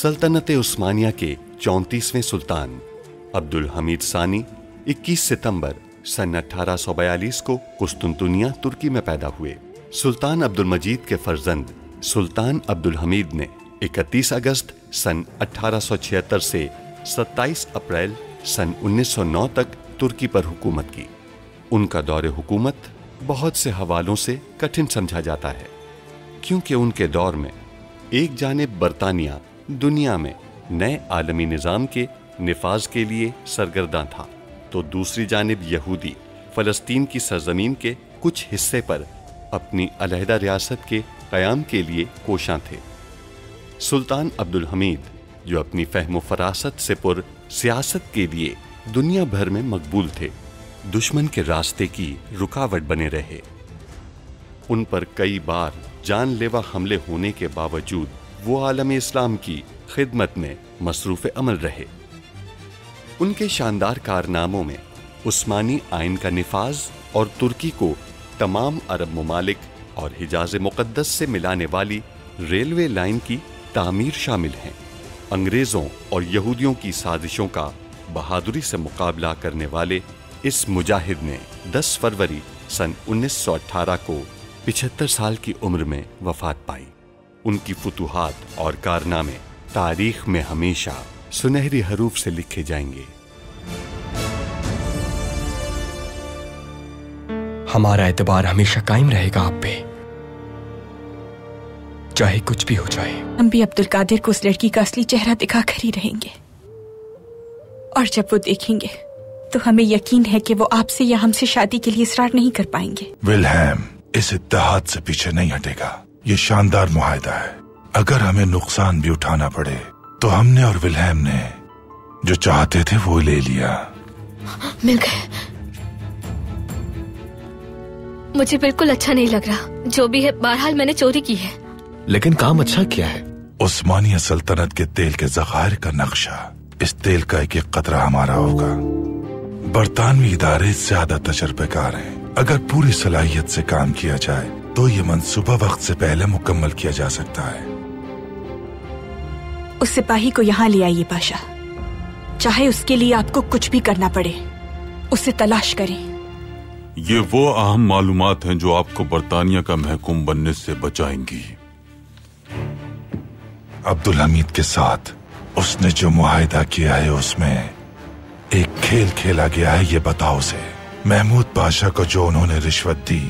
सल्तनत उस्मानिया के 34वें सुल्तान अब्दुल हमीद सानी 21 सितंबर सन 1842 को कुस्तुनतुनिया तुर्की में पैदा हुए। सुल्तान अब्दुल मजीद के फर्जंद सुल्तान अब्दुल हमीद ने 31 अगस्त सन 1876 से 27 अप्रैल सन 1909 तक तुर्की पर हुकूमत की। उनका दौरे हुकूमत बहुत से हवालों से कठिन समझा जाता है, क्योंकि उनके दौर में एक जानिब बरतानिया दुनिया में नए आलमी निज़ाम के निफाज के लिए सरगर्दा था, तो दूसरी जानिब यहूदी फ़लस्तीन की सरजमीन के कुछ हिस्से पर अपनी अलहदा रियासत के क़याम के लिए कोशां थे। सुल्तान अब्दुल हमीद, जो अपनी फ़हम फ़रासत से पुर सियासत के लिए दुनिया भर में मकबूल थे, दुश्मन के रास्ते की रुकावट बने रहे। उन पर कई बार जानलेवा हमले होने के बावजूद वो आलम इस्लाम की खिदमत में मसरूफ़ अमल रहे। उनके शानदार कारनामों में उस्मानी आइन का निफाज और तुर्की को तमाम अरब ममालिक और हिजाज मुक़द्दस से मिलाने वाली रेलवे लाइन की तामीर शामिल हैं। अंग्रेज़ों और यहूदियों की साजिशों का बहादुरी से मुकाबला करने वाले इस मुजाहिद ने 10 फरवरी सन 1918 को 75 साल की उम्र में वफ़ात पाई। उनकी फुतूहात और कारनामे तारीख में हमेशा सुनहरी हरूफ से लिखे जाएंगे। हमारा एतबार हमेशा कायम रहेगा आप पे, चाहे कुछ भी हो जाए। हम भी अब्दुल कादिर को उस लड़की का असली चेहरा दिखाकर ही रहेंगे, और जब वो देखेंगे तो हमें यकीन है कि वो आपसे या हमसे शादी के लिए इसरार नहीं कर पाएंगे। विल्हेम इस इत्तेहाद से पीछे नहीं हटेगा। ये शानदार मुआहिदा है। अगर हमें नुकसान भी उठाना पड़े तो हमने और विल्हेम ने जो चाहते थे वो ले लिया। मिल गए। मुझे बिल्कुल अच्छा नहीं लग रहा। जो भी है, बहरहाल मैंने चोरी की है। लेकिन काम अच्छा किया है। उस्मानिया सल्तनत के तेल के ज़खायर का नक्शा, इस तेल का एक एक कतरा हमारा होगा। बरतानवी इदारे ज्यादा तजर्बेकार हैं। अगर पूरी सलाहियत से काम किया जाए तो ये मंसूबा वक्त से पहले मुकम्मल किया जा सकता है। उस सिपाही को यहाँ ले आइए पाशा, चाहे उसके लिए आपको कुछ भी करना पड़े। उसे तलाश करें। ये वो अहम मालूमात हैं जो आपको बरतानिया का महकूम बनने से बचाएंगी। अब्दुल हमीद के साथ उसने जो मुआहिदा किया है उसमें एक खेल खेला गया है। ये बताओ उसे, महमूद पाशा को जो उन्होंने रिश्वत दी,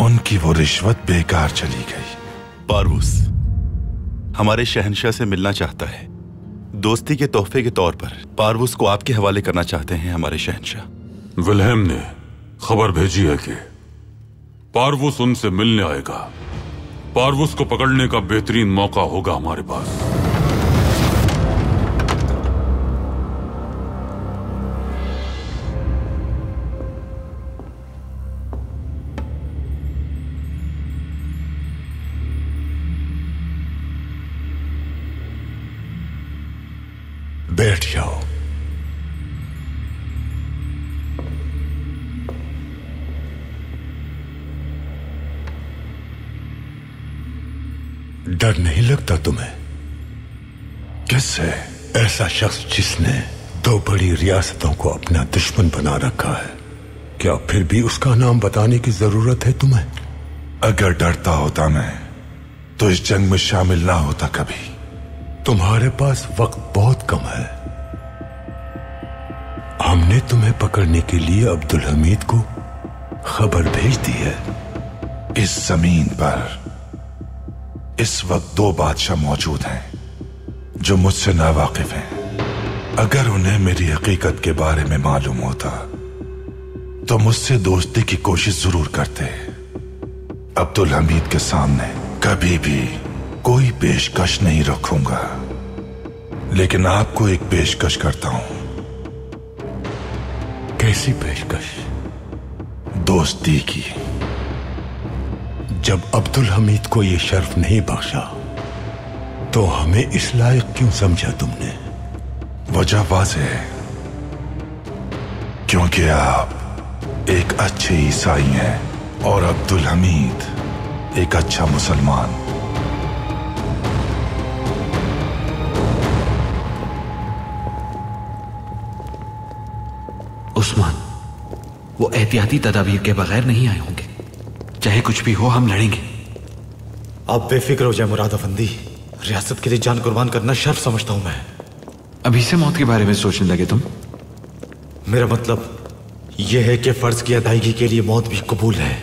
उनकी वो रिश्वत बेकार चली गई। पारवूस हमारे शहंशाह से मिलना चाहता है। दोस्ती के तोहफे के तौर पर पारवूस को आपके हवाले करना चाहते हैं हमारे शहंशाह। विल्हेम ने खबर भेजी है कि पारवूस उनसे मिलने आएगा। पारवूस को पकड़ने का बेहतरीन मौका होगा हमारे पास। बैठ जाओ। डर नहीं लगता तुम्हें? किससे? ऐसा शख्स जिसने 2 बड़ी रियासतों को अपना दुश्मन बना रखा है, क्या फिर भी उसका नाम बताने की जरूरत है तुम्हें? अगर डरता होता मैं तो इस जंग में शामिल ना होता कभी। तुम्हारे पास वक्त बहुत कम है। हमने तुम्हें पकड़ने के लिए अब्दुल हमीद को खबर भेज दी है। इस जमीन पर इस वक्त 2 बादशाह मौजूद हैं जो मुझसे नावाकिफ हैं। अगर उन्हें मेरी हकीकत के बारे में मालूम होता तो मुझसे दोस्ती की कोशिश जरूर करते। अब्दुल हमीद के सामने कभी भी कोई पेशकश नहीं रखूंगा, लेकिन आपको एक पेशकश करता हूं। कैसी पेशकश? दोस्ती की। जब अब्दुल हमीद को यह शर्फ नहीं बख्शा तो हमें इस लायक क्यों समझा तुमने? वजह वाज़ेह है, क्योंकि आप एक अच्छे ईसाई हैं और अब्दुल हमीद एक अच्छा मुसलमान। उस्मान, वो एहतियाती तदाबीर के बगैर नहीं आए होंगे। चाहे कुछ भी हो, हम लड़ेंगे। आप बेफिक्र हो जाए मुराद अफंदी। रियासत के लिए जान कुर्बान करना शर्फ समझता हूं मैं। अभी से मौत के बारे में सोचने लगे तुम? मेरा मतलब यह है कि फर्ज की अदायगी के लिए मौत भी कबूल है।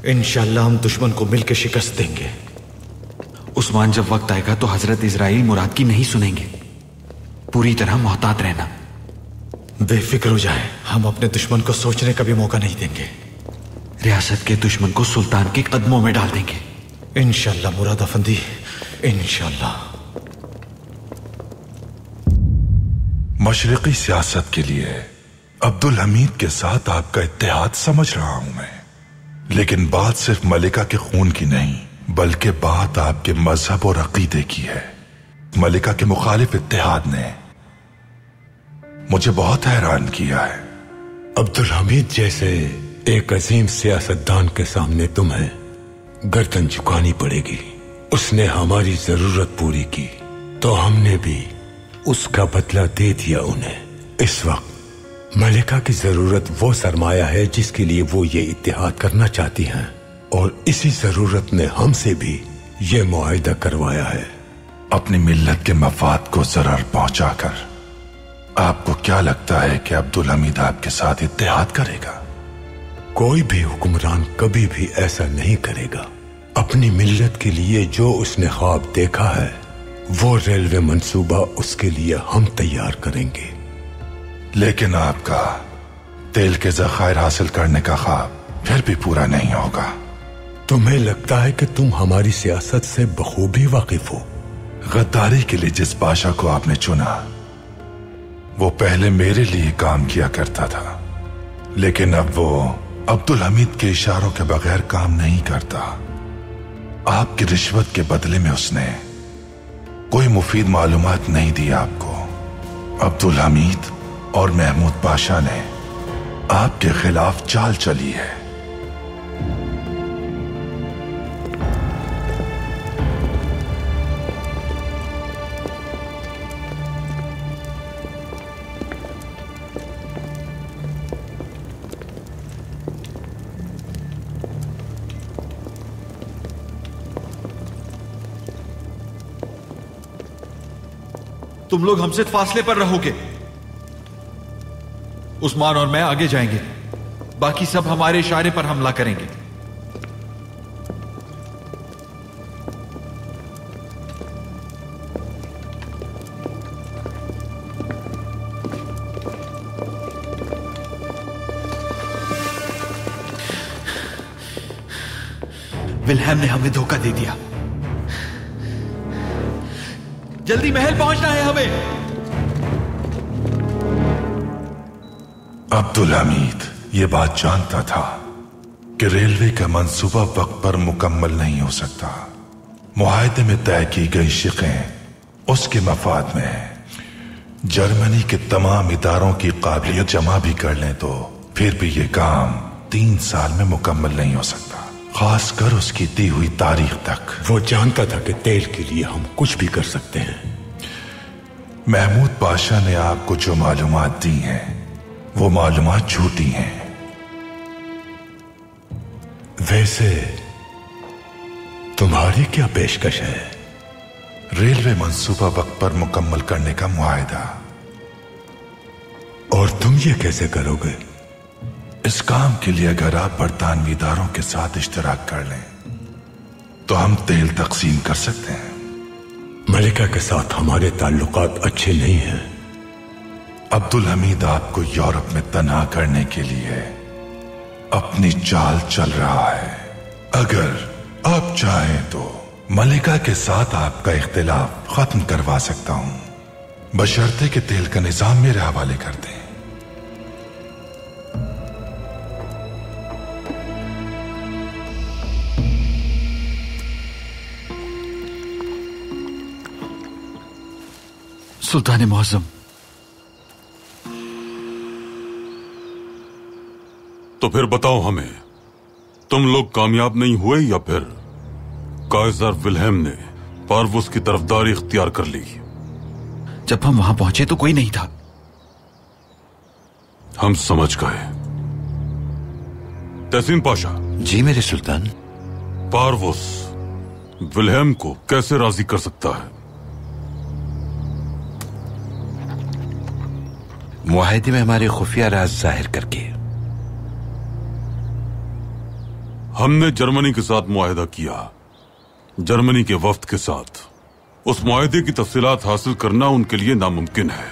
इंशाअल्लाह हम दुश्मन को मिलकर शिकस्त देंगे। उस्मान, जब वक्त आएगा तो हजरत इजराइल मुराद की नहीं सुनेंगे। पूरी तरह मोहतात रहना। बेफिक्र हो जाए, हम अपने दुश्मन को सोचने का भी मौका नहीं देंगे। रियासत के दुश्मन को सुल्तान के कदमों में डाल देंगे। इंशाअल्लाह मुराद अफंदी, इंशाअल्लाह। मशरिकी सियासत के लिए अब्दुल हमीद के साथ आपका इत्तेहाद समझ रहा हूं मैं, लेकिन बात सिर्फ मलिका के खून की नहीं, बल्कि बात आपके मजहब और अकीदे की है। मलिका के मुखालिफ इत्तेहाद ने मुझे बहुत हैरान किया है। अब्दुल हमीद जैसे एक अजीम सियासतदान के सामने तुम्हें गर्दन झुकानी पड़ेगी। उसने हमारी जरूरत पूरी की तो हमने भी उसका बदला दे दिया उन्हें। इस वक्त मलिका की जरूरत वो सरमाया है जिसके लिए वो ये इत्तेहाद करना चाहती हैं, और इसी जरूरत ने हमसे भी ये मुआहिदा करवाया है। अपनी मिल्लत के मफाद को जरर पहुंचाकर आपको क्या लगता है कि अब्दुल हमीद आपके साथ इत्तेहाद करेगा? कोई भी हुक्मरान कभी भी ऐसा नहीं करेगा। अपनी मिल्लत के लिए जो उसने ख्वाब देखा है, वो रेलवे मंसूबा उसके लिए हम तैयार करेंगे। लेकिन आपका तेल के जखायर हासिल करने का ख्वाब फिर भी पूरा नहीं होगा। तुम्हें लगता है कि तुम हमारी सियासत से बखूबी वाकिफ हो। गद्दारी के लिए जिस बादशाह को आपने चुना, वो पहले मेरे लिए काम किया करता था, लेकिन अब वो अब्दुल हमीद के इशारों के बगैर काम नहीं करता। आपकी रिश्वत के बदले में उसने कोई मुफीद मालूमात नहीं दी आपको। अब्दुल हमीद और महमूद पाशा ने आपके खिलाफ चाल चली है। तुम लोग हमसे फासले पर रहोगे। उस्मान और मैं आगे जाएंगे, बाकी सब हमारे इशारे पर हमला करेंगे। विल्हेम ने हमें धोखा दे दिया। जल्दी महल पहुंचना है हमें। अब्दुल हमीद ये बात जानता था कि रेलवे का मंसूबा वक्त पर मुकम्मल नहीं हो सकता। मुआहदे में तय की गई शिकें उसके मफाद में है। जर्मनी के तमाम इदारों की काबिलियत जमा भी कर लें तो फिर भी ये काम 3 साल में मुकम्मल नहीं हो सकता, खासकर उसकी दी हुई तारीख तक। वो जानता था कि तेल के लिए हम कुछ भी कर सकते हैं। महमूद पाशा ने आपको जो मालूमात दी हैं, वो मालूमात झूठी हैं। वैसे तुम्हारी क्या पेशकश है? रेलवे मंसूबा वक्त पर मुकम्मल करने का मुआहिदा। और तुम ये कैसे करोगे? इस काम के लिए अगर आप बरतानवी इदारों के साथ इश्तराक कर लें तो हम तेल तकसीम कर सकते हैं। मलिका के साथ हमारे ताल्लुकात अच्छे नहीं हैं। अब्दुल हमीद आपको यूरोप में तन्हा करने के लिए अपनी चाल चल रहा है। अगर आप चाहें तो मलिका के साथ आपका इख्तिलाफ खत्म करवा सकता हूं, बशर्ते कि तेल का निजाम मेरे हवाले कर दें। सुल्तान मुअज्जम, तो फिर बताओ हमें, तुम लोग कामयाब नहीं हुए या फिर काइजर विल्हेम ने पारवुस की तरफदारी इख्तियार कर ली? जब हम वहां पहुंचे तो कोई नहीं था। हम समझ गए। तहसीन पाशा। जी मेरे सुल्तान। पारवुस विल्हेम को कैसे राजी कर सकता है? मुआहदे में हमारे खुफिया राज जाहिर करके। हमने जर्मनी के साथ मुआहदा किया, जर्मनी के वफ्द के साथ। उस मुआहदे की तफसीलात हासिल करना उनके लिए नामुमकिन है,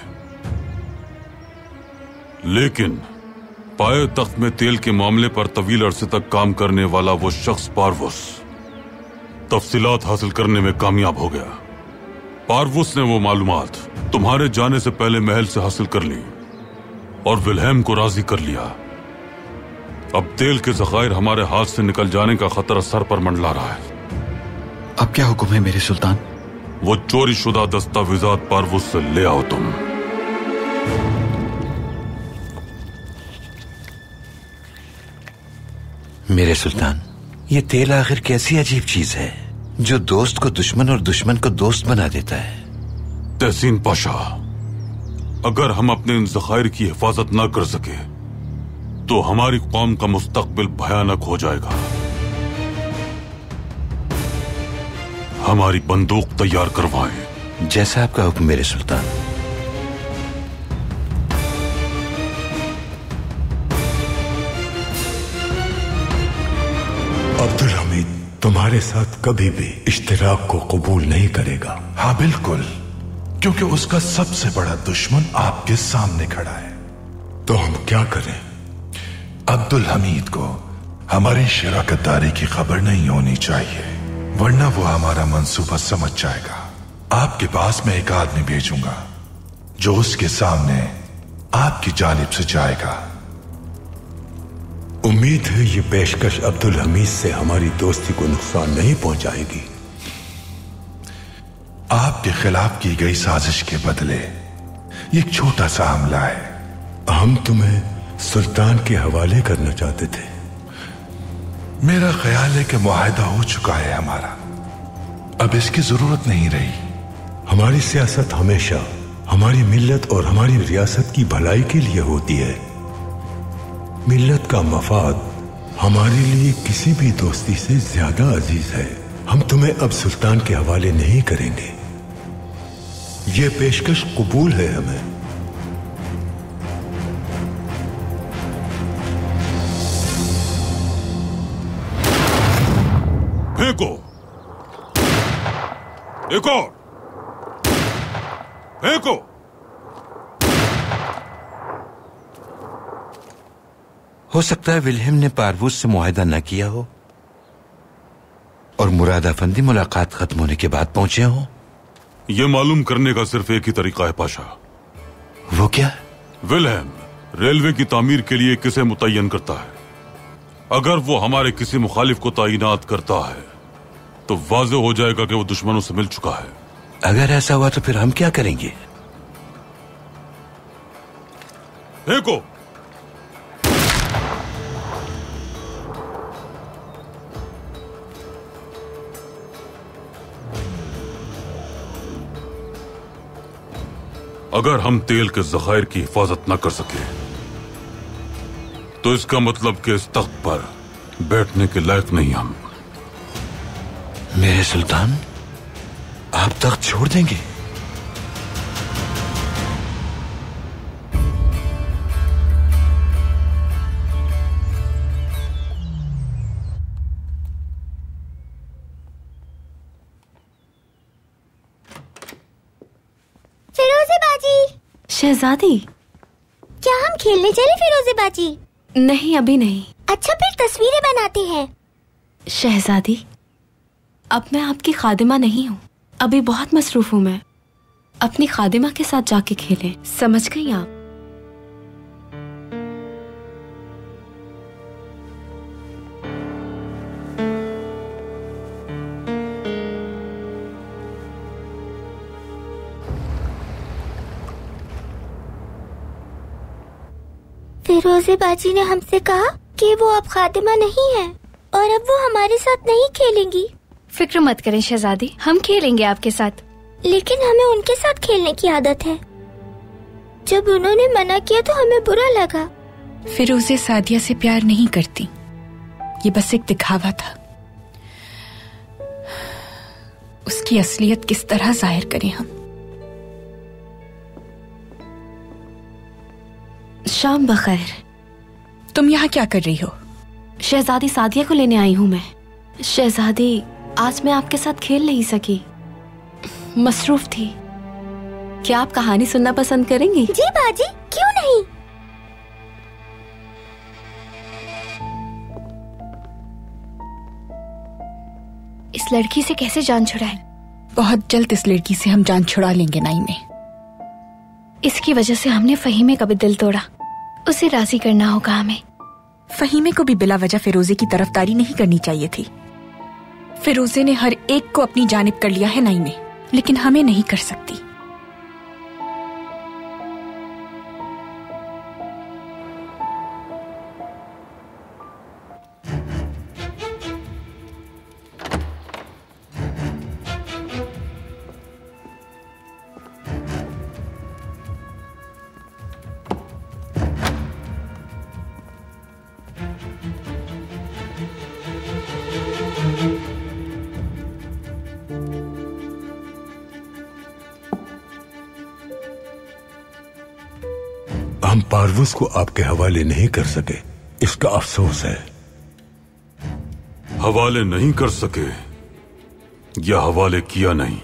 लेकिन पाए तख्त में तेल के मामले पर तवील अरसे तक काम करने वाला वो शख्स पारवुस तफसीलात हासिल करने में कामयाब हो गया। पारवुस ने वो मालूमात तुम्हारे जाने से पहले महल से हासिल कर ली और विल्हेम को राजी कर लिया। अब तेल के ज़खायर हमारे हाथ से निकल जाने का खतरा सर पर मंडला रहा है। अब क्या हुक्म है मेरे सुल्तान? वो चोरी शुदा दस्तावेजात पारवुस से ले आओ तुम। मेरे सुल्तान, ये तेल आखिर कैसी अजीब चीज है जो दोस्त को दुश्मन और दुश्मन को दोस्त बना देता है? तहसीन पाशा, अगर हम अपने इन ज़खायर की हिफाजत न कर सके तो हमारी कौम का मुस्तकबिल भयानक हो जाएगा। हमारी बंदूक तैयार करवाएं। जैसा आपका हुक्म मेरे सुल्तान। अब्दुल हमीद तुम्हारे साथ कभी भी इश्तिराक को कबूल नहीं करेगा। हाँ बिल्कुल, क्योंकि उसका सबसे बड़ा दुश्मन आपके सामने खड़ा है। तो हम क्या करें? अब्दुल हमीद को हमारी शराकतदारी की खबर नहीं होनी चाहिए, वरना वो हमारा मंसूबा समझ जाएगा। आपके पास मैं एक आदमी भेजूंगा जो उसके सामने आपकी जानिब से जाएगा। उम्मीद है ये पेशकश अब्दुल हमीद से हमारी दोस्ती को नुकसान नहीं पहुंचाएगी। आपके खिलाफ की गई साजिश के बदले ये एक छोटा सा हमला है। हम तुम्हें सुल्तान के हवाले करना चाहते थे। मेरा ख्याल है कि मुआहदा हो चुका है हमारा, अब इसकी जरूरत नहीं रही। हमारी सियासत हमेशा हमारी मिल्लत और हमारी रियासत की भलाई के लिए होती है। मिल्लत का मफाद हमारे लिए किसी भी दोस्ती से ज्यादा अजीज है। हम तुम्हें अब सुल्तान के हवाले नहीं करेंगे। ये पेशकश कबूल है हमें। फेंको, एक और फेंको। हो सकता है विल्हेम ने पारवुस से मुआहदा न किया हो और मुराद अफंदी मुलाकात खत्म होने के बाद पहुंचे हो। यह मालूम करने का सिर्फ एक ही तरीका है पाशा। वो क्या? विल्हेम रेलवे की तामीर के लिए किसे मुतय्यन करता है। अगर वो हमारे किसी मुखालिफ को तैनात करता है तो वाज़ेह हो जाएगा कि वो दुश्मनों से मिल चुका है। अगर ऐसा हुआ तो फिर हम क्या करेंगे? देखो, अगर हम तेल के ज़खायर की हिफाजत न कर सके तो इसका मतलब कि इस तख्त पर बैठने के लायक नहीं हम। मेरे सुल्तान, आप तख्त छोड़ देंगे? फिरोज़े बाजी। शहजादी, क्या हम खेलने चले फिरोज़े बाजी? नहीं, अभी नहीं। अच्छा, फिर तस्वीरें बनाते हैं। शहजादी, अब मैं आपकी खादिमा नहीं हूँ। अभी बहुत मसरूफ हूँ मैं। अपनी खादिमा के साथ जाके खेलें, समझ गई आप? फिरोज़े बाजी ने हमसे कहा कि वो अब खादिमा नहीं है और अब वो हमारे साथ नहीं खेलेंगी। फिक्र मत करें शहजादी, हम खेलेंगे आपके साथ। लेकिन हमें उनके साथ खेलने की आदत है। जब उन्होंने मना किया तो हमें बुरा लगा। फिरोजे सादिया से प्यार नहीं करती, ये बस एक दिखावा था। उसकी असलियत किस तरह जाहिर करें हम? शाम बखैर। तुम यहाँ क्या कर रही हो? शहजादी सादिया को लेने आई हूँ मैं। शहजादी, आज मैं आपके साथ खेल नहीं सकी, मसरूफ थी। क्या आप कहानी सुनना पसंद करेंगी? जी बाजी, क्यों नहीं। इस लड़की से कैसे जान छुड़ाएं? बहुत जल्द इस लड़की से हम जान छुड़ा लेंगे नाइमे। इसकी वजह से हमने फहीमे का भी दिल तोड़ा। उसे राजी करना होगा हमें। फहीमे को भी बिला वजह फिरोजे की तरफदारी नहीं करनी चाहिए थी। फिरोजे ने हर एक को अपनी जानिब कर लिया है नाइमे, लेकिन हमें नहीं कर सकती। हम पारवुस को आपके हवाले नहीं कर सके, इसका अफसोस है। हवाले नहीं कर सके या हवाले किया नहीं,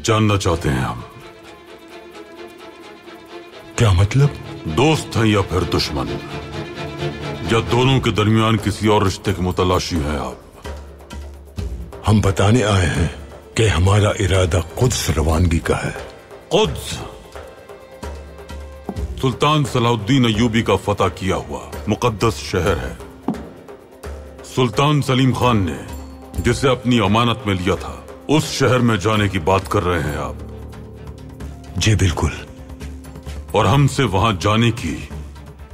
जानना चाहते हैं हम। क्या मतलब? दोस्त हैं या फिर दुश्मन, या दोनों के दरमियान किसी और रिश्ते के मुतलाशी हैं आप? हम बताने आए हैं कि हमारा इरादा कुद्स रवानगी का है। कुद्स सुल्तान सलाहुद्दीन अय्यूबी का फतह किया हुआ मुकद्दस शहर है। सुल्तान सलीम खान ने जिसे अपनी अमानत में लिया था, उस शहर में जाने की बात कर रहे हैं आप? जी बिल्कुल। और हमसे वहां जाने की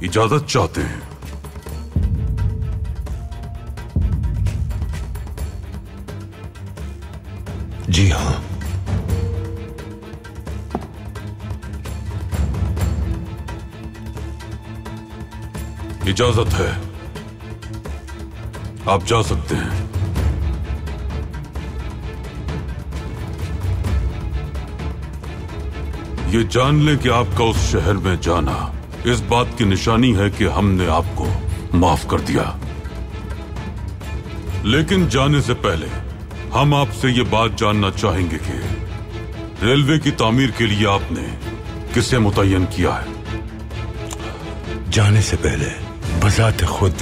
इजाजत चाहते हैं। जी हां। इजाजत है, आप जा सकते हैं। ये जान लें कि आपका उस शहर में जाना इस बात की निशानी है कि हमने आपको माफ कर दिया। लेकिन जाने से पहले हम आपसे ये बात जानना चाहेंगे कि रेलवे की तामीर के लिए आपने किसे मुतय्यन किया है? जाने से पहले बजाते खुद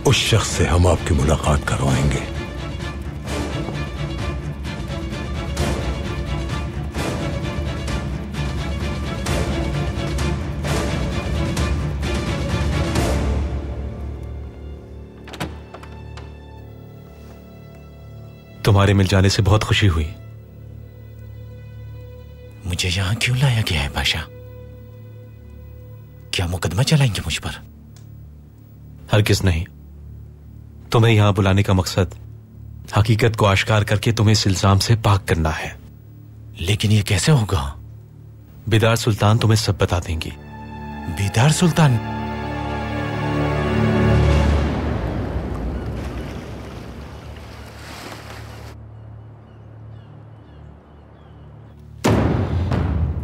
उस शख्स से हम आपकी मुलाकात करवाएंगे। तुम्हारे मिल जाने से बहुत खुशी हुई। मुझे यहां क्यों लाया गया है पाशा? क्या मुकदमा चलाएंगे मुझ पर? हरगिज़ नहीं। तुम्हें यहां बुलाने का मकसद हकीकत को आश्कार करके तुम्हें इस इल्जाम से पाक करना है। लेकिन ये कैसे होगा? बेदार सुल्तान तुम्हें सब बता देंगी। बेदार सुल्तान?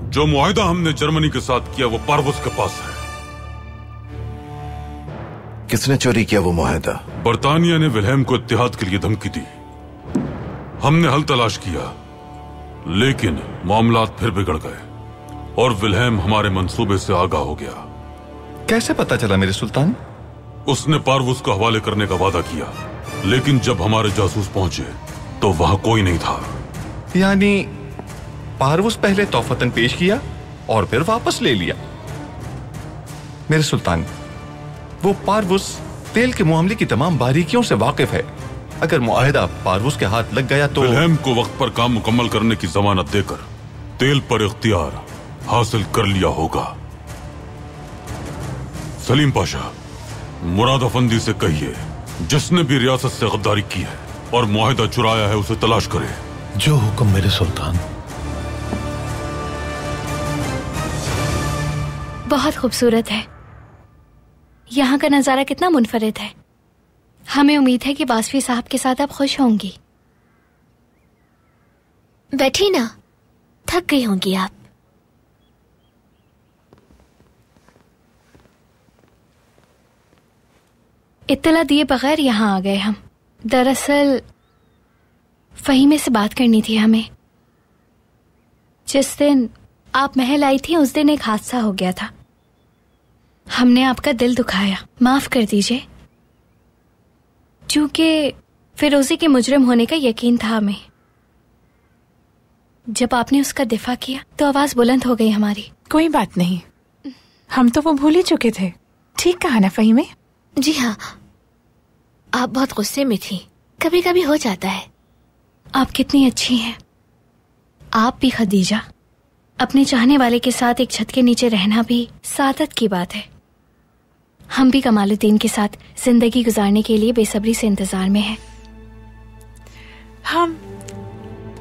जो मुआहिदा हमने जर्मनी के साथ किया वो पारवुस के पास है। किसने चोरी किया वो मुआहिदा? बरतानिया ने विल्हेम को इत्तेहाद के लिए धमकी दी। हमने हल तलाश किया, लेकिन मामलात फिर बिगड़ गए और विल्हेम हमारे मंसूबे से आगाह हो गया। कैसे पता चला मेरे सुल्तान? उसने पारवुस को हवाले करने का वादा किया, लेकिन जब हमारे जासूस पहुंचे तो वहां कोई नहीं था। यानी पारवुस पहले तोहफतन पेश किया और फिर वापस ले लिया। मेरे सुल्तान, वो पारवुस तेल के मामले की तमाम बारीकियों से वाकिफ है। अगर मुआहिदा पारवुस के हाथ लग गया तो विल्हेम को वक्त पर काम मुकम्मल करने की जमानत देकर तेल पर इख्तियार हासिल कर लिया होगा। सलीम पाशा, मुराद अफंदी से कहिए जिसने भी रियासत से गद्दारी की है और मुआहिदा चुराया है उसे तलाश करे। जो हुक्म मेरे सुल्तान। बहुत खूबसूरत है। यहाँ का नजारा कितना मुनफरिद है। हमें उम्मीद है कि वासफी साहब के साथ आप खुश होंगी। बैठी ना, थक गई होंगी आप। इत्तला दिए बगैर यहाँ आ गए हम। दरअसल फहीमे से बात करनी थी हमें। जिस दिन आप महल आई थी उस दिन एक हादसा हो गया था। हमने आपका दिल दुखाया, माफ कर दीजिए। चूंकि फिरोजी के मुजरिम होने का यकीन था हमें। जब आपने उसका दिफा किया तो आवाज बुलंद हो गई हमारी। कोई बात नहीं, हम तो वो भूल ही चुके थे। ठीक कहा ना फहीमे? जी हाँ, आप बहुत गुस्से में थी, कभी कभी हो जाता है। आप कितनी अच्छी हैं। आप भी खदीजा। अपने चाहने वाले के साथ एक छत के नीचे रहना भी सादत की बात है। हम भी कमालुद्दीन के साथ जिंदगी गुजारने के लिए बेसब्री से इंतजार में हैं। हम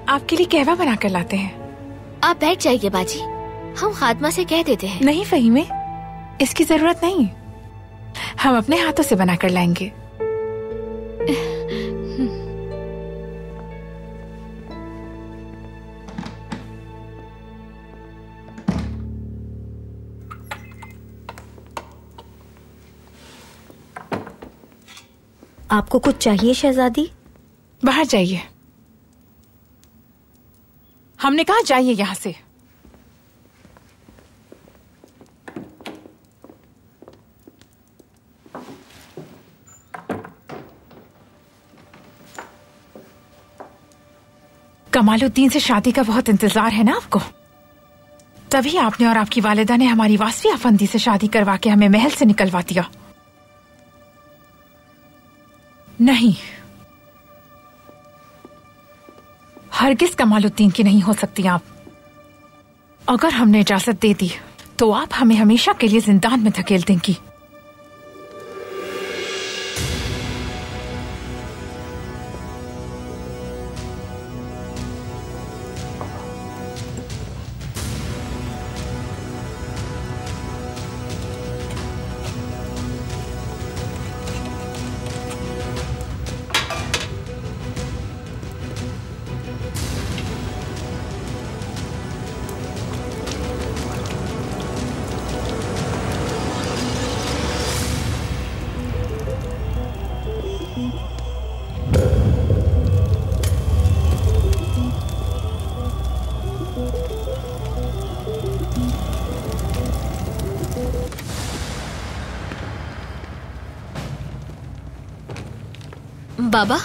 आपके लिए कहवा बना कर लाते हैं। आप बैठ जाइए बाजी, हम खादमा से कह देते हैं। नहीं फहीमे, इसकी जरूरत नहीं, हम अपने हाथों से बना कर लाएंगे। आपको कुछ चाहिए शहजादी? बाहर जाइए। हमने कहा जाइए यहां से। कमालुद्दीन से शादी का बहुत इंतजार है ना आपको? तभी आपने और आपकी वालिदा ने हमारी वासफी अफंदी से शादी करवा के हमें महल से निकलवा दिया। नहीं, हरगिज कमालुद्दीन की नहीं हो सकती आप। अगर हमने इजाजत दे दी तो आप हमें हमेशा के लिए जिंदान में धकेल देंगी। बाबा,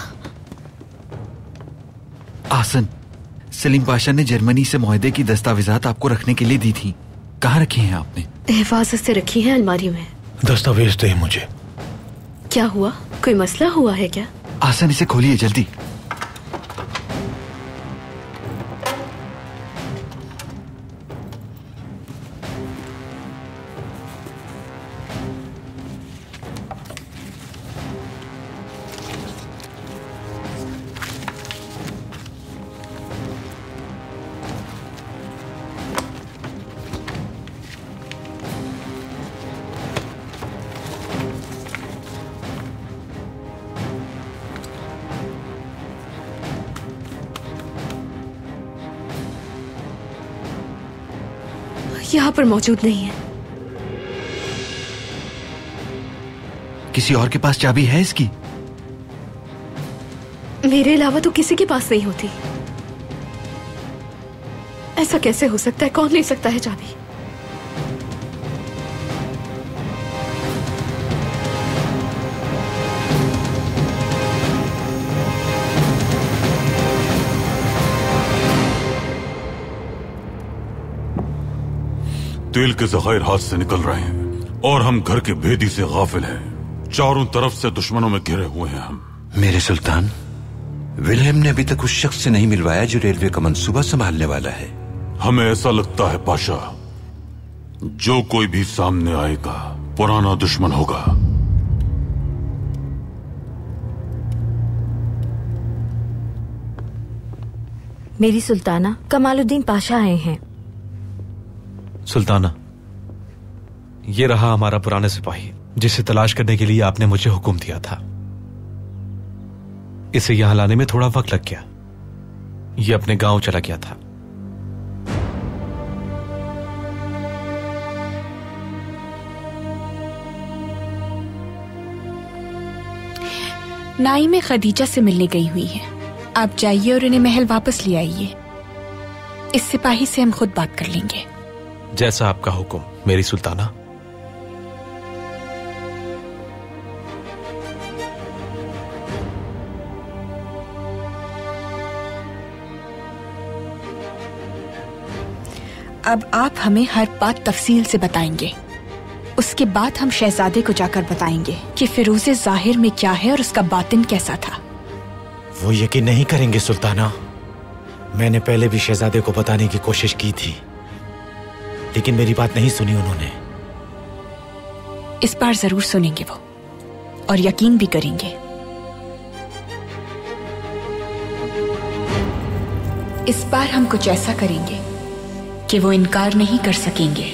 आसन, सलीम पाशा ने जर्मनी से मुआहदे की दस्तावेजात आपको रखने के लिए दी थी। कहाँ रखी हैं आपने? हिफाजत से रखी है अलमारी में। दस्तावेज दे मुझे। क्या हुआ? कोई मसला हुआ है क्या? आसन, इसे खोलिए जल्दी। यहाँ पर मौजूद नहीं है। किसी और के पास चाबी है इसकी? मेरे अलावा तो किसी के पास नहीं होती। ऐसा कैसे हो सकता है? कौन ले सकता है चाबी? तेल के जखायर हाथ से निकल रहे हैं और हम घर के भेदी से गाफिल हैं। चारों तरफ से दुश्मनों में घिरे हुए हैं हम। मेरे सुल्तान, विल्हेम ने अभी तक उस शख्स से नहीं मिलवाया जो रेलवे का मंसूबा संभालने वाला है। हमें ऐसा लगता है पाशा, जो कोई भी सामने आएगा पुराना दुश्मन होगा। मेरी सुल्ताना, कमालुद्दीन पाशा आए हैं। सुल्ताना, ये रहा हमारा पुराना सिपाही, जिसे तलाश करने के लिए आपने मुझे हुक्म दिया था। इसे यहां लाने में थोड़ा वक्त लग गया। ये अपने गांव चला गया था। नाइम खदीजा से मिलने गई हुई है। आप जाइए और उन्हें महल वापस ले आइए। इस सिपाही से हम खुद बात कर लेंगे। जैसा आपका हुक्म मेरी सुल्ताना। अब आप हमें हर बात तफसील से बताएंगे। उसके बाद हम शहजादे को जाकर बताएंगे कि फिरोज़े ज़ाहिर में क्या है और उसका बातिन कैसा था। वो यकीन नहीं करेंगे सुल्ताना। मैंने पहले भी शहजादे को बताने की कोशिश की थी, लेकिन मेरी बात नहीं सुनी उन्होंने। इस बार जरूर सुनेंगे वो, और यकीन भी करेंगे। इस बार हम कुछ ऐसा करेंगे कि वो इनकार नहीं कर सकेंगे।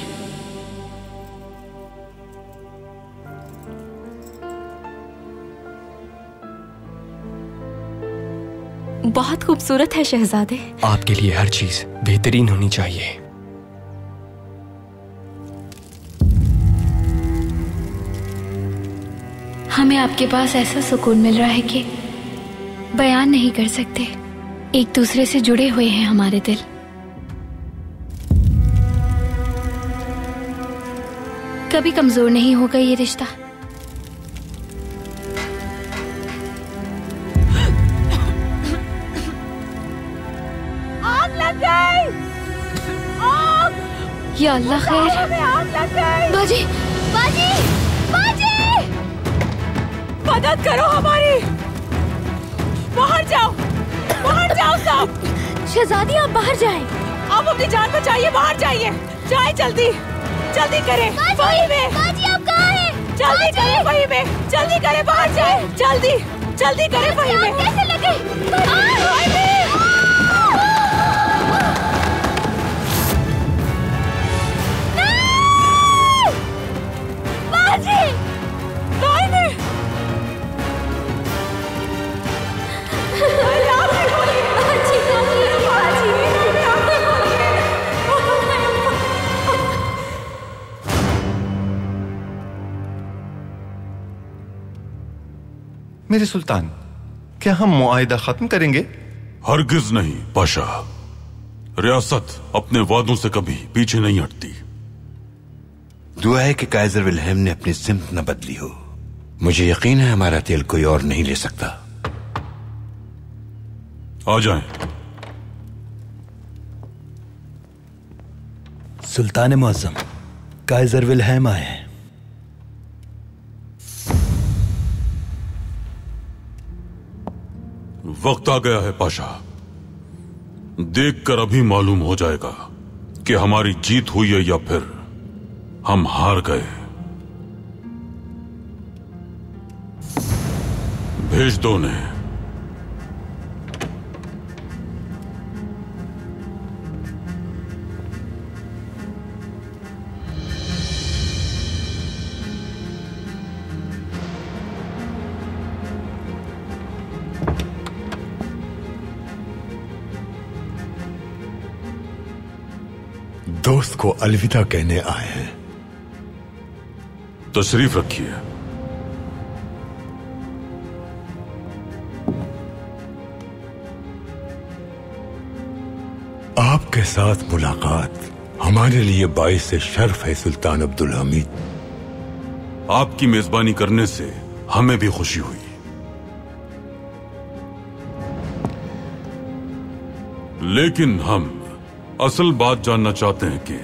बहुत खूबसूरत है शहजादे। आपके लिए हर चीज बेहतरीन होनी चाहिए। हमें आपके पास ऐसा सुकून मिल रहा है कि बयान नहीं कर सकते। एक दूसरे से जुड़े हुए हैं हमारे दिल। कभी कमजोर नहीं होगा ये रिश्ता। आग लग गई! आग! या अल्लाह खैर। आग लग गई! बाजी! बाजी! बाजी! मदद करो हमारी! बाहर जाओ! बाहर जाओ सब! शहजादी आप बाहर जाएं। आप अपनी जान बचाइए, बाहर जाइए। जाए जल्दी, जल्दी करें। वहीं में। बाजी आप कहाँ हैं? जल्दी करें वहीं में, जल्दी करें, बाहर जाए। जल्दी, जल्दी करें वहीं में। कैसे लगे? वहीं में। बाजी! वहीं में। मेरे सुल्तान, क्या हम मुआहिदा खत्म करेंगे? हरगिज नहीं पाशा। रियासत अपने वादों से कभी पीछे नहीं हटती। दुआ है कि काइजर विल्हेम ने अपनी सिमत न बदली हो। मुझे यकीन है हमारा तेल कोई और नहीं ले सकता। आ जाएं। सुल्तान मुअज्जम, काइजर विल्हेम आए हैं। वक्त आ गया है पाशा। देखकर अभी मालूम हो जाएगा कि हमारी जीत हुई है या फिर हम हार गए। भेज दो उन्हें। दोस्त को अलविदा कहने आए हैं। तशरीफ रखिए। आपके साथ मुलाकात हमारे लिए बाइस शर्फ है सुल्तान अब्दुल हमीद। आपकी मेजबानी करने से हमें भी खुशी हुई, लेकिन हम असल बात जानना चाहते हैं कि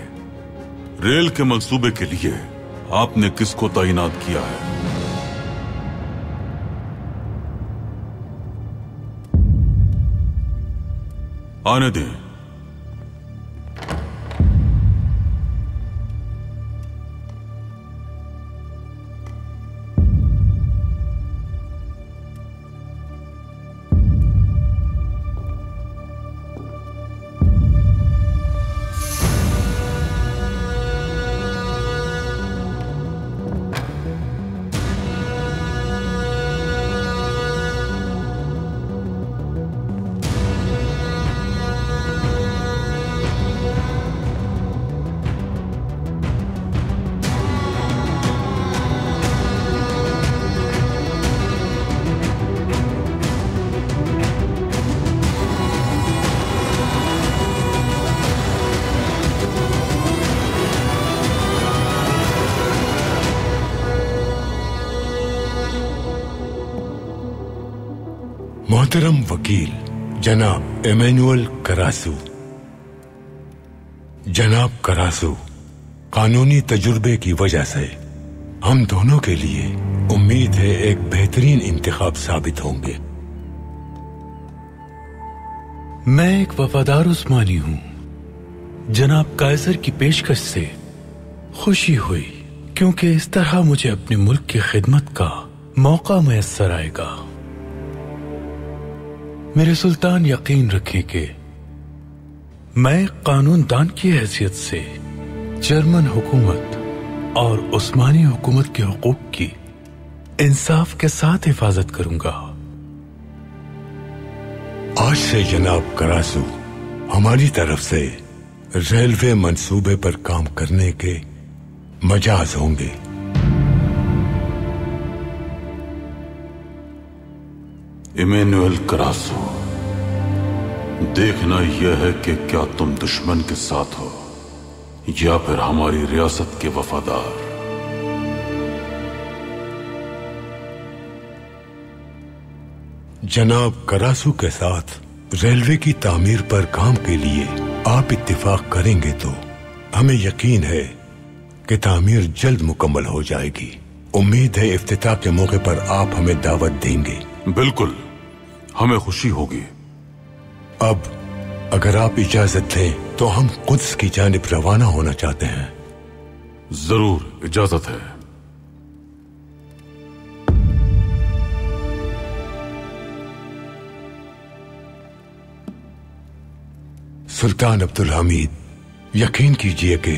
रेल के मंसूबे के लिए आपने किसको तैनात किया है? आने दें। मोहतरम वकील जनाब एमेनुअल करासू। जनाब करासू, कानूनी तजुर्बे की वजह से हम दोनों के लिए उम्मीद है एक बेहतरीन इंतखाब साबित होंगे। मैं एक वफादार उस्मानी हूं। जनाब कायसर की पेशकश से खुशी हुई, क्योंकि इस तरह मुझे अपने मुल्क की खिदमत का मौका मैसर आएगा। मेरे सुल्तान, यकीन रखें कि मैं कानूनदान की हैसियत से जर्मन हुकूमत और उस्मानी हुकूमत के हुकूक की इंसाफ के साथ हिफाजत करूंगा। आज से जनाब करासू हमारी तरफ से रेलवे मंसूबे पर काम करने के मजाज होंगे। इमैनुअल करासू, देखना यह है कि क्या तुम दुश्मन के साथ हो या फिर हमारी रियासत के वफादार। जनाब करासू के साथ रेलवे की तामीर पर काम के लिए आप इत्तिफाक करेंगे तो हमें यकीन है कि तामीर जल्द मुकम्मल हो जाएगी। उम्मीद है इफ्तिताह के मौके पर आप हमें दावत देंगे। बिल्कुल, हमें खुशी होगी। अब अगर आप इजाजत दें तो हम कुद्स की जानिब रवाना होना चाहते हैं। जरूर, इजाजत है। सुल्तान अब्दुल हमीद, यकीन कीजिए कि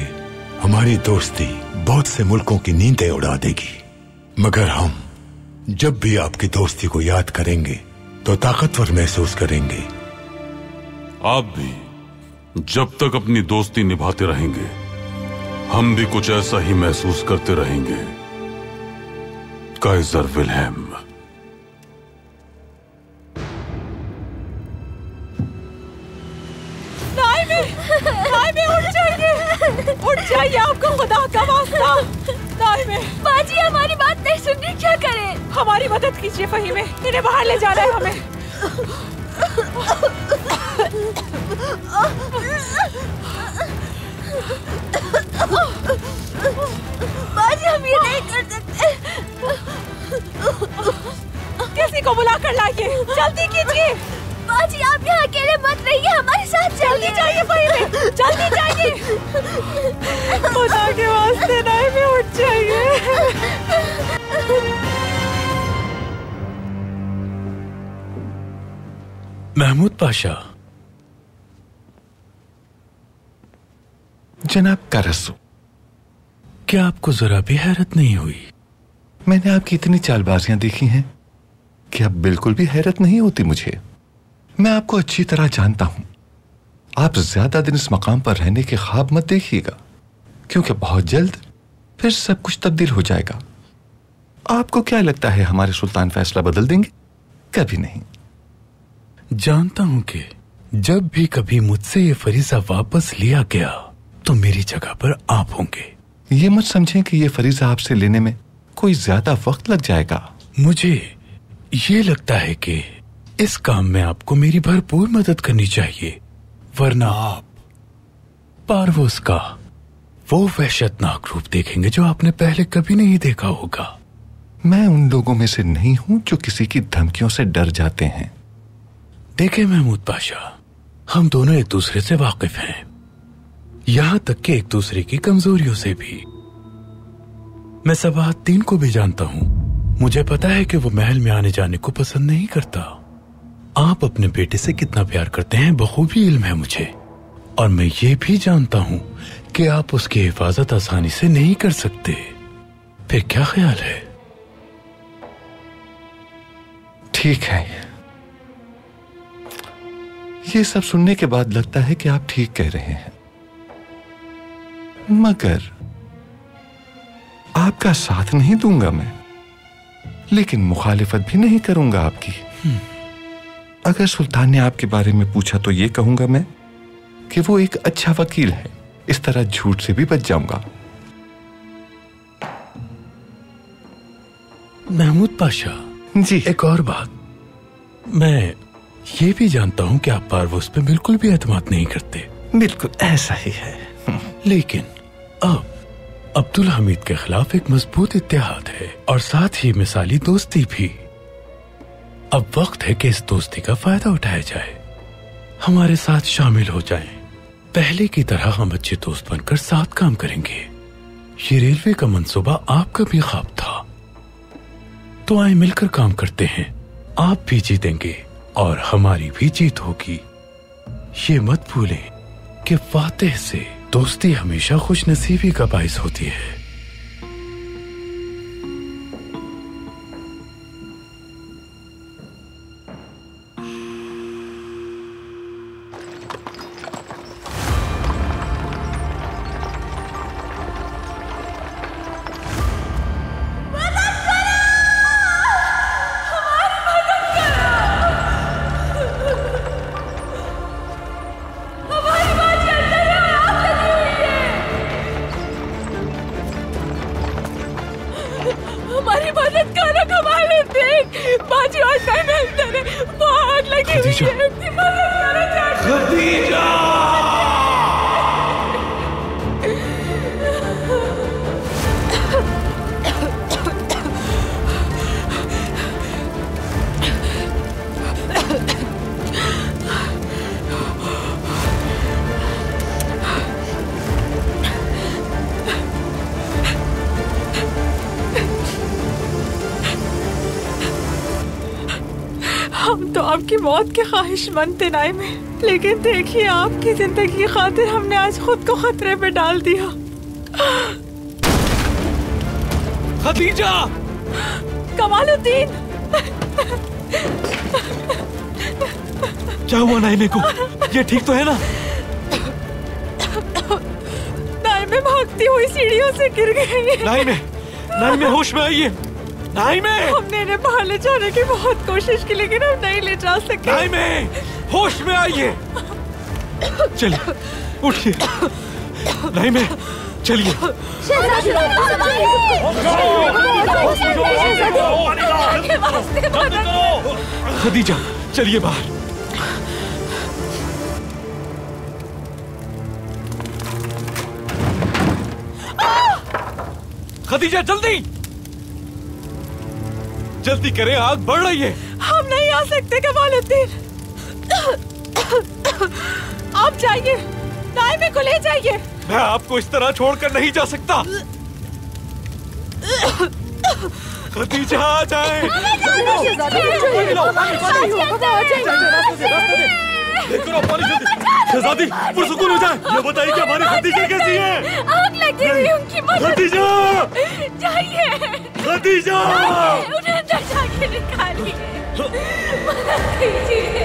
हमारी दोस्ती बहुत से मुल्कों की नींदें उड़ा देगी, मगर हम जब भी आपकी दोस्ती को याद करेंगे तो ताकतवर महसूस करेंगे। आप भी जब तक अपनी दोस्ती निभाते रहेंगे, हम भी कुछ ऐसा ही महसूस करते रहेंगे। Kaizer Wilhelm. उठ जाइए, आपको खुदा का वास्ता। बाजी हमारी बात नहीं सुन रही, क्या करें? हमारी मदद कीजिए फहीमे, इन्हें बाहर ले जाना है हमें। बाजी हम ये नहीं कर सकते। किसी को बुला कर लाइए, जल्दी कीजिए। बाजी आप यहाँ अकेले मत रहिए, हमारे साथ जल्दी जाइए फहीमे, जल्दी जाइए। खुदा के वास्ते नाइमे, उठ जाइए। महमूद पाशा। जनाब करासू, क्या आपको जरा भी हैरत नहीं हुई? मैंने आपकी इतनी चालबाजियां देखी हैं कि अब बिल्कुल भी हैरत नहीं होती मुझे। मैं आपको अच्छी तरह जानता हूं। आप ज्यादा दिन इस मकाम पर रहने के ख्वाब मत देखिएगा, क्योंकि बहुत जल्द फिर सब कुछ तब्दील हो जाएगा। आपको क्या लगता है हमारे सुल्तान फैसला बदल देंगे? कभी नहीं। जानता हूं कि जब भी कभी मुझसे ये फरीजा वापस लिया गया तो मेरी जगह पर आप होंगे। ये मत समझें कि ये फरीजा आपसे लेने में कोई ज्यादा वक्त लग जाएगा। मुझे ये लगता है कि इस काम में आपको मेरी भरपूर मदद करनी चाहिए, वरना आप पारवोस का वो वहशतनाक रूप देखेंगे जो आपने पहले कभी नहीं देखा होगा। मैं उन लोगों में से नहीं हूं जो किसी की धमकियों से डर जाते हैं। देखिए महमूद पाशा, हम दोनों एक दूसरे से वाकिफ हैं, यहां तक कि एक दूसरे की कमजोरियों से भी। मैं सबाहद्दीन को भी जानता हूं। मुझे पता है कि वो महल में आने जाने को पसंद नहीं करता। आप अपने बेटे से कितना प्यार करते हैं बखूबी इल्म है मुझे, और मैं ये भी जानता हूं कि आप उसकी हिफाजत आसानी से नहीं कर सकते। फिर क्या ख्याल है? ठीक है, ये सब सुनने के बाद लगता है कि आप ठीक कह रहे हैं, मगर आपका साथ नहीं दूंगा मैं, लेकिन मुखालिफत भी नहीं करूंगा आपकी। अगर सुल्तान ने आपके बारे में पूछा तो ये कहूंगा मैं कि वो एक अच्छा वकील है। इस तरह झूठ से भी बच जाऊंगा। महमूद पाशा जी, एक और बात। मैं ये भी जानता हूँ कि आप पारवोस पे बिल्कुल भी एतमाद नहीं करते। बिल्कुल ऐसा ही है। लेकिन अब अब्दुल हमीद के खिलाफ एक मजबूत इत्तेहाद है और साथ ही मिसाली दोस्ती भी। अब वक्त है कि इस दोस्ती का फायदा उठाया जाए। हमारे साथ शामिल हो जाएं। पहले की तरह हम अच्छे दोस्त बनकर साथ काम करेंगे। ये रेलवे का मंसूबा आपका भी ख्वाब था, तो आए मिलकर काम करते हैं। आप भी जीतेंगे और हमारी भी जीत होगी। ये मत भूलें कि फातिह से दोस्ती हमेशा खुश नसीबी का बाइस होती है। आपकी मौत के ख्वाहिशमंद थे नाइम, लेकिन देखिए आपकी जिंदगी की खातिर हमने आज खुद को खतरे में डाल दिया। खदीजा! कमालुद्दीन! क्या हुआ नाइमे को? ये ठीक तो है ना? नाइमे भागती हुई सीढ़ियों से गिर गई। नाइमे होश में आइए। नाइमे! हमने इन्हें बाहर ले जाने की बहुत कोशिश की, लेकिन हम नहीं ले जा सके। नाइमे, होश में आइए। चलिए, उठिए। नाइमे, चलिए। खदीजा, चलिए बाहर। खदीजा, जल्दी जल्दी करें, आग बढ़ रही है। हम नहीं आ सकते कमालुद्दीन। आप जाइए, नाइमे को ले जाइए। मैं आपको इस तरह छोड़कर नहीं जा सकता। खदीजा, आ जाए। शहजादी, पुरसुकून हो जाए। ये बताइए कि हमारी खदीजा कैसी है? आग लगी हुई उनकी मदद। खदीजा! जाइए। खदीजा! उन्हें अंदर जाके निकालिए। मदद कीजिए।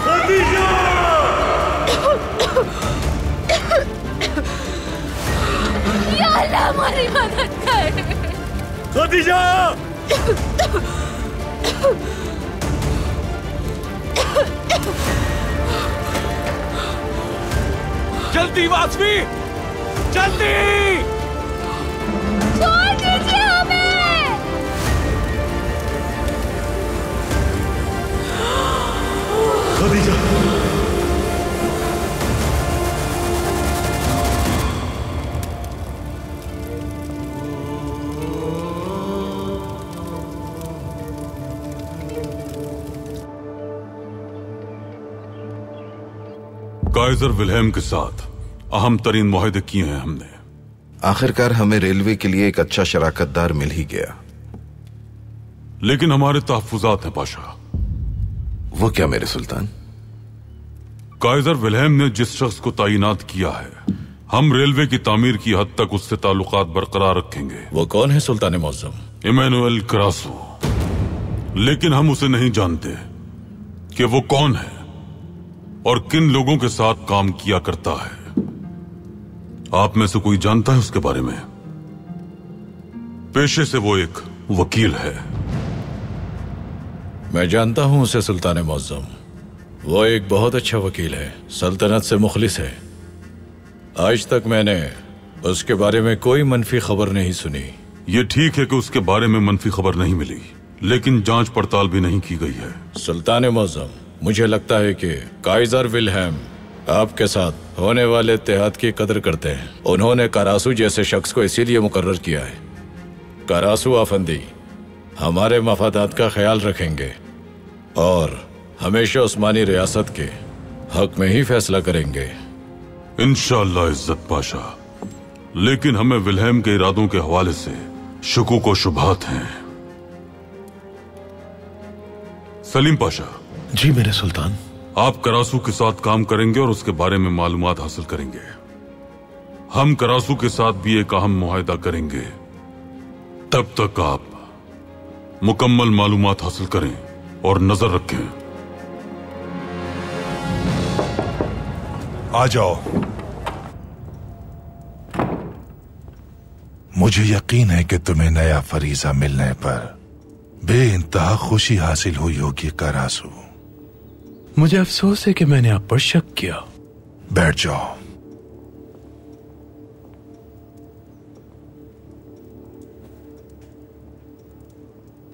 खदीजा! या अल्लाह हमारी मदद कर। खदीजा! जल्दी वासवी, जल्दी! छोड़ दीजिए हमें। खदीजा! काइजर विल्हेम के साथ अहम तरीन मुआहदे किए हैं हमने। आखिरकार हमें रेलवे के लिए एक अच्छा शराकतदार मिल ही गया। लेकिन हमारे तहफुजात हैं पाशा। वो क्या मेरे सुल्तान? काइजर विल्हेम ने जिस शख्स को तैनात किया है, हम रेलवे की तामीर की हद तक उससे ताल्लुकात बरकरार रखेंगे। वो कौन है सुल्तान मौज़म? इमैनुएल क्रासो। लेकिन हम उसे नहीं जानते कि वो कौन है और किन लोगों के साथ काम किया करता है। आप में से कोई जानता है उसके बारे में? पेशे से वो एक वकील है। मैं जानता हूं उसे सुल्तान मौज़म। वो एक बहुत अच्छा वकील है, सल्तनत से मुखलिस है। आज तक मैंने उसके बारे में कोई मनफी खबर नहीं सुनी। ये ठीक है कि उसके बारे में मनफी खबर नहीं मिली, लेकिन जांच पड़ताल भी नहीं की गई है। सुल्तान मुअज़्ज़म, मुझे लगता है कि काइजर विल्हेम आपके साथ होने वाले इत्तेहाद की कदर करते हैं। उन्होंने करासू जैसे शख्स को इसीलिए मुकर्रर किया है। करासू अफंदी हमारे मफादात का ख्याल रखेंगे और हमेशा उस्मानी रियासत के हक में ही फैसला करेंगे। इंशाअल्लाह इज्जत पाशा, लेकिन हमें विल्हेम के इरादों के हवाले से शुकूक व शुबहात हैं। सलीम पाशा। जी मेरे सुल्तान। आप करासू के साथ काम करेंगे और उसके बारे में मालूमात हासिल करेंगे। हम करासू के साथ भी एक अहम मुआहदा करेंगे। तब तक आप मुकम्मल मालूमात हासिल करें और नजर रखें। आ जाओ। मुझे यकीन है कि तुम्हें नया फरीजा मिलने पर बेइंतहा खुशी हासिल हुई होगी करासू। मुझे अफसोस है कि मैंने आप पर शक किया। बैठ जाओ।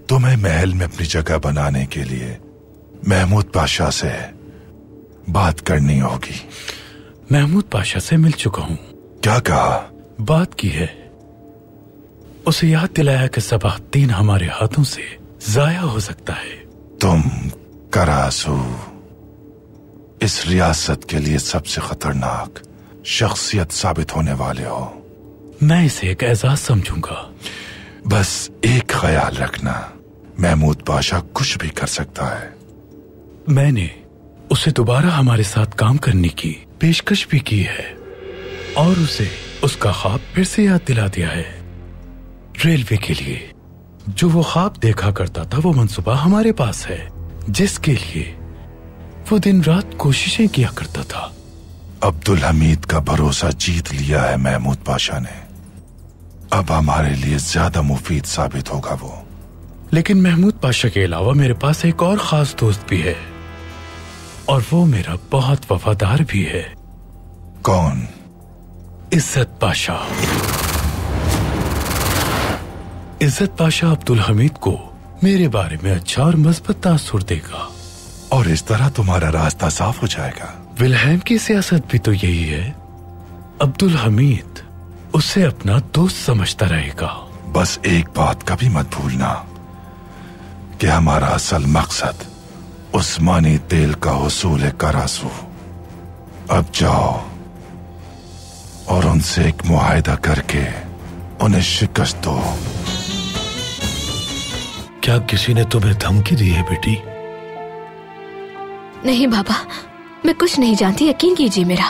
तुम्हें महल में अपनी जगह बनाने के लिए महमूद पाशा से बात करनी होगी। महमूद पाशा से मिल चुका हूं। क्या कहा? बात की है। उसे याद दिलाया कि सबाह-उद-दीन हमारे हाथों से जाया हो सकता है। तुम करासू इस रियासत के लिए सबसे खतरनाक शख्सियत साबित होने वाले हो। मैं इसे एक एजाज समझूंगा। बस एक ख्याल रखना, महमूद पाशा कुछ भी कर सकता है। मैंने उसे दोबारा हमारे साथ काम करने की पेशकश भी की है और उसे उसका ख्वाब फिर से याद दिला दिया है। रेलवे के लिए जो वो ख्वाब देखा करता था वो मंसूबा हमारे पास है, जिसके लिए वो दिन रात कोशिशें किया करता था। अब्दुल हमीद का भरोसा जीत लिया है महमूद पाशा ने। अब हमारे लिए ज्यादा मुफीद साबित होगा वो। लेकिन महमूद पाशा के अलावा मेरे पास एक और खास दोस्त भी है और वो मेरा बहुत वफादार भी है। कौन? इज्जत पाशा। इज्जत पाशा अब्दुल हमीद को मेरे बारे में अच्छा और मजबूत तासुर देगा और इस तरह तुम्हारा रास्ता साफ हो जाएगा। विल्हेम की सियासत भी तो यही है। अब्दुल हमीद उसे अपना दोस्त समझता रहेगा। बस एक बात कभी मत भूलना कि हमारा असल मकसद उस्मानी तेल का हुसूल है करासू। अब जाओ और उनसे एक मुआहदा करके उन्हें शिकस्त दो। क्या किसी ने तुम्हें धमकी दी है बेटी? नहीं बाबा, मैं कुछ नहीं जानती, यकीन कीजिए मेरा।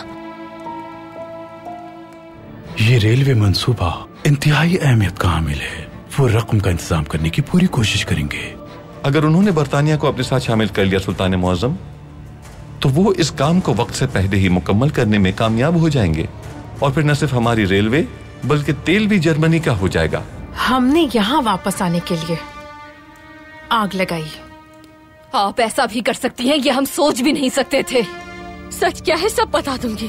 ये रेलवे मंसूबा इंतहाई अहमियत का हामिल है। वो रकम का इंतजाम करने की पूरी कोशिश करेंगे। अगर उन्होंने बरतानिया को अपने साथ शामिल कर लिया सुल्तान मुअज़्ज़म, तो वो इस काम को वक्त से पहले ही मुकम्मल करने में कामयाब हो जाएंगे और फिर न सिर्फ हमारी रेलवे बल्कि तेल भी जर्मनी का हो जाएगा। हमने यहाँ वापस आने के लिए आग लगाई। आप ऐसा भी कर सकती हैं, ये हम सोच भी नहीं सकते थे। सच क्या है सब बता दूंगी।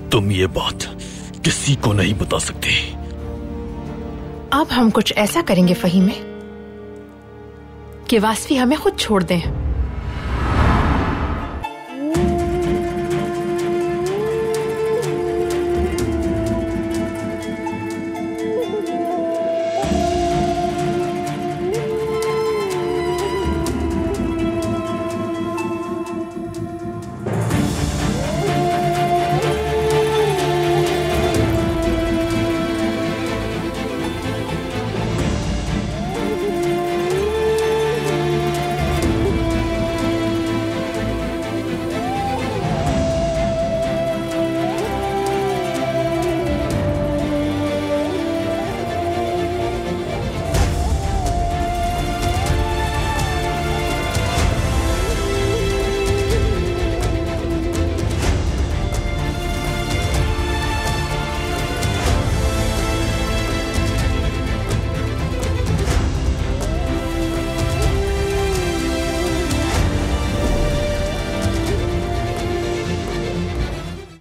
तुम ये बात किसी को नहीं बता सकते। अब हम कुछ ऐसा करेंगे फहीमे कि वास्फी हमें खुद छोड़ दें।